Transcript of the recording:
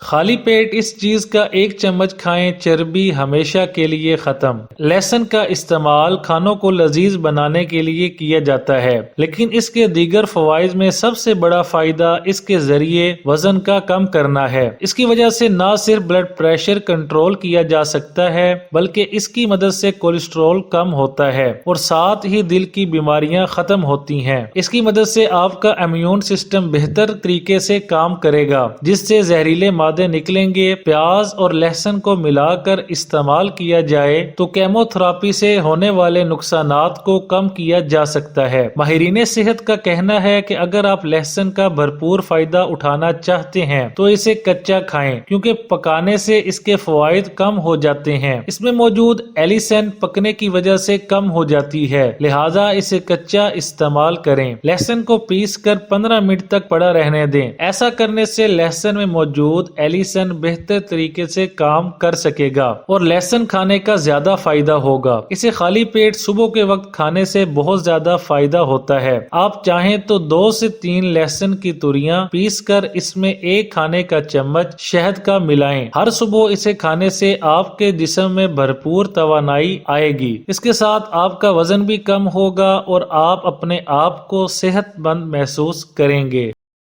خالی پیٹ اس چیز کا ایک چمچ کھائیں، چربی ہمیشہ کے لیے ختم۔ لہسن کا استعمال کھانوں کو لذیذ بنانے کے لیے کیا جاتا ہے، لیکن اس کے دیگر فوائد میں سب سے بڑا فائدہ اس کے ذریعے وزن کا کم کرنا ہے۔ اس کی وجہ سے نہ صرف بلڈ پریشر کنٹرول کیا جا سکتا ہے، بلکہ اس کی مدد سے کولیسٹرول کم ہوتا ہے اور ساتھ ہی دل کی بیماریاں ختم ہوتی ہیں۔ اس کی مدد سے آپ کا امیون سسٹم بہتر طریقے سے کام کرے گا، جس سے زہریلے مادے نکلیں گے۔ پیاز اور لہسن کو ملا کر استعمال کیا جائے تو کیمو تھراپی سے ہونے والے نقصانات کو کم کیا جا سکتا ہے۔ ماہرین صحت کا کہنا ہے کہ اگر آپ لہسن کا بھرپور فائدہ اٹھانا چاہتے ہیں تو اسے کچا کھائیں، کیونکہ پکانے سے اس کے فوائد کم ہو جاتے ہیں۔ اس میں موجود ایلیسن پکنے کی وجہ سے کم ہو جاتی ہے، لہذا اسے کچا استعمال کریں۔ لہسن کو پیس کر 15 منٹ تک پڑا رہنے دیں۔ ایسا کرنے سے لہسن میں موجود ایلیسن بہتر طریقے سے کام کر سکے گا اور لہسن کھانے کا زیادہ فائدہ ہوگا۔ اسے خالی پیٹ صبح کے وقت کھانے سے بہت زیادہ فائدہ ہوتا ہے۔ آپ چاہیں تو 2 سے 3 لہسن کی توریاں پیس کر اس میں 1 کھانے کا چمچ شہد کا ملائیں۔ ہر صبح اسے کھانے سے آپ کے جسم میں بھرپور توانائی آئے گی۔ اس کے ساتھ آپ کا وزن بھی کم ہوگا اور آپ اپنے آپ کو صحت مند محسوس کریں گے۔